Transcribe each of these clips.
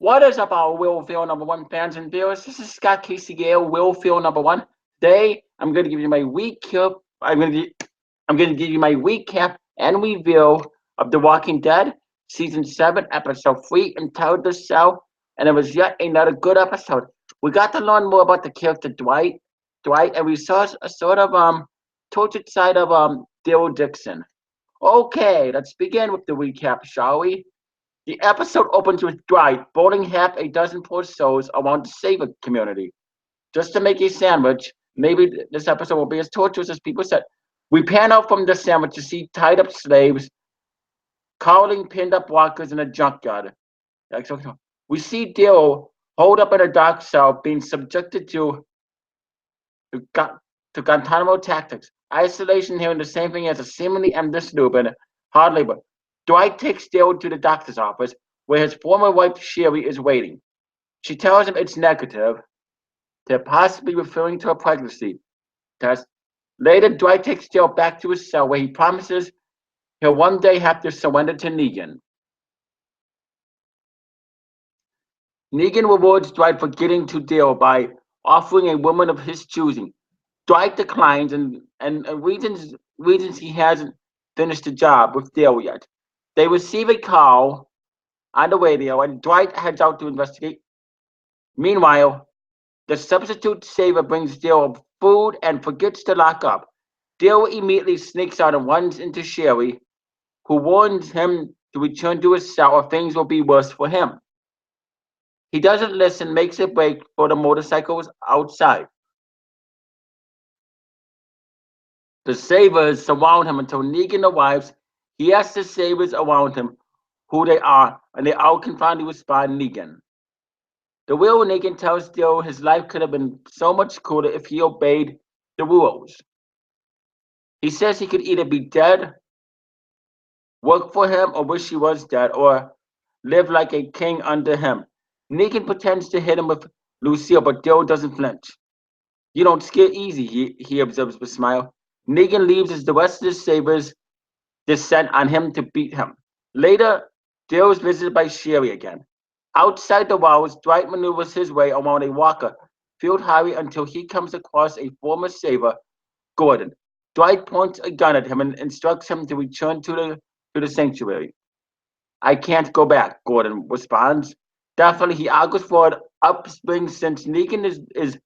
What is up, our Willville number one fans and viewers? This is Scott Casey Gale, Willville number one. Today, I'm going to give you my recap. I'm going to give you my recap and review of The Walking Dead, season 7, episode 3, entitled "The Cell," and it was yet another good episode. We got to learn more about the character Dwight, and we saw a sort of tortured side of Daryl Dixon. Okay, let's begin with the recap, shall we? The episode opens with Dwight boarding half a dozen poor souls around the Saver community just to make a sandwich. Maybe this episode will be as torturous as people said. We pan out from the sandwich to see tied up slaves, cowling pinned up walkers in a junkyard. We see Daryl holed up in a dark cell being subjected to Guantanamo tactics. Isolation here and the same thing as a seemingly endless loop and hard labor. Dwight takes Daryl to the doctor's office where his former wife Sherry is waiting. She tells him it's negative, they're possibly referring to a pregnancy test. Later, Dwight takes Daryl back to his cell where he promises he'll one day have to surrender to Negan. Negan rewards Dwight for getting to Daryl by offering a woman of his choosing. Dwight declines and reasons he hasn't finished the job with Daryl yet. They receive a call on the radio and Dwight heads out to investigate. Meanwhile, the substitute saver brings Daryl food and forgets to lock up. Daryl immediately sneaks out and runs into Sherry, who warns him to return to his cell or things will be worse for him. He doesn't listen, makes a break for the motorcycles outside. The Savers surround him until Negan arrives. He asks the Savers around him who they are, and they all can finally respond Negan. The real Negan tells Daryl his life could have been so much cooler if he obeyed the rules. He says he could either be dead, work for him, or wish he was dead, or live like a king under him. Negan pretends to hit him with Lucille, but Daryl doesn't flinch. You don't scare easy, he observes with a smile. Negan leaves as the rest of the Sabers descend on him to beat him. Later, Daryl is visited by Sherry again. Outside the walls, Dwight maneuvers his way around a walker, field highway until he comes across a former Saver, Gordon. Dwight points a gun at him and instructs him to return to the sanctuary. I can't go back, Gordon responds. Definitely, he argues for an upspring since Negan is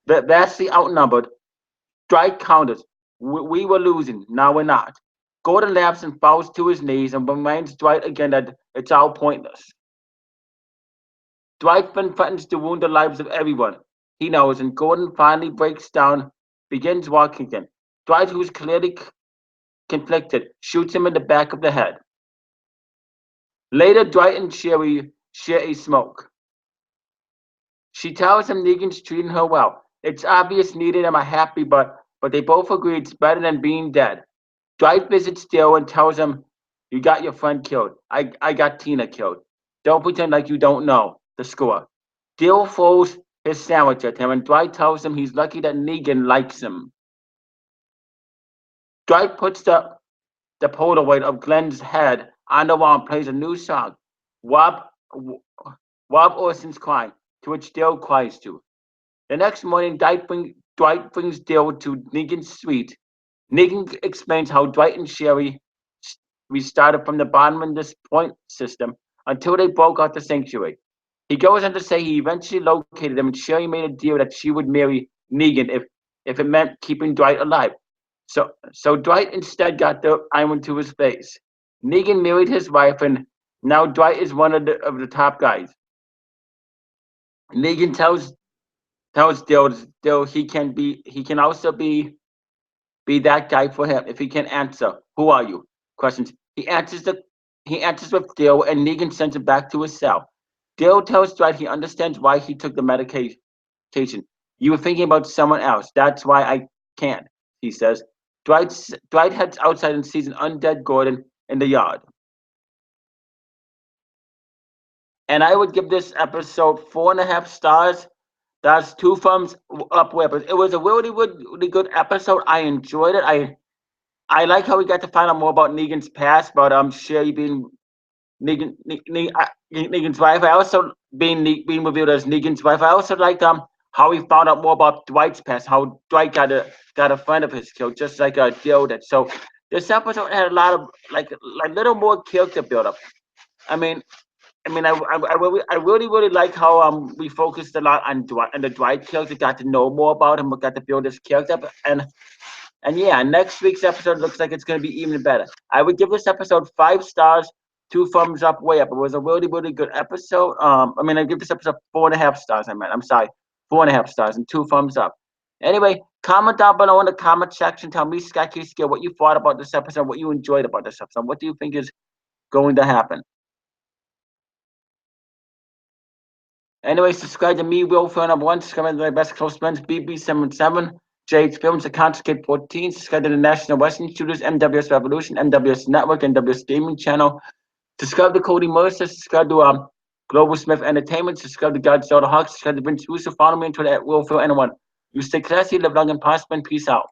vastly outnumbered. Dwight counters. We were losing, now we're not. Gordon laughs and falls to his knees and reminds Dwight again that it's all pointless. Dwight then threatens to wound the lives of everyone he knows, and Gordon finally breaks down, begins walking again. Dwight, who's clearly conflicted, shoots him in the back of the head. Later, Dwight and Sherry share a smoke. She tells him Negan's treating her well. It's obvious neither of them are happy, but they both agree it's better than being dead. Dwight visits Daryl and tells him, you got your friend killed. I got Tina killed. Don't pretend like you don't know the score. Daryl throws his sandwich at him, and Dwight tells him he's lucky that Negan likes him. Dwight puts the Polaroid of Glenn's head on the wall and plays a new song, Rob Orson's Crying, to which Daryl cries to. The next morning, Dwight brings Daryl to Negan's suite. Negan explains how Dwight and Sherry restarted from the bottom in this point system until they broke out the sanctuary. He goes on to say he eventually located them and Sherry made a deal that she would marry Negan if it meant keeping Dwight alive. So Dwight instead got the iron to his face. Negan married his wife and now Dwight is one of the top guys. Negan tells Daryl he can also be that guy for him if he can answer. Who are you? Questions. He answers with Daryl and Negan sends him back to his cell. Daryl tells Dwight he understands why he took the medication. You were thinking about someone else. That's why I can't, he says. Dwight heads outside and sees an undead Gordon in the yard. And I would give this episode 4.5 stars. That's 2 thumbs up. It was a really good episode. I enjoyed it. I like how we got to find out more about Negan's past, but Sherry being Negan's wife. I also being revealed as Negan's wife. I also liked how we found out more about Dwight's past, how Dwight got a friend of his killed, just like Joe did. So this episode had a lot of like little more character build up. I mean, I really like how we focused a lot on Dwight and the Dwight character, got to know more about him, got to build his character up, and yeah, next week's episode looks like it's going to be even better. I would give this episode 5 stars, 2 thumbs up, way up. It was a really good episode. I give this episode 4.5 stars. I'm sorry, 4.5 stars and 2 thumbs up. Anyway, comment down below in the comment section. Tell me, Sky Skill, what you thought about this episode, what you enjoyed about this episode. What do you think is going to happen? Anyway, subscribe to me, Will Fern number 1. Subscribe to my best close friends, BB77, Jade's Films, Account Kid 14. Subscribe to the National Wrestling Studios, MWS Revolution, MWS Network, MWS Gaming Channel. Subscribe to Cody Mercer. Subscribe to Global Smith Entertainment. Subscribe to Godzilla Hawk. Subscribe to Vince Russo. Follow me on Twitter at Will Fern N1. You stay classy, live long and prosper, and peace out.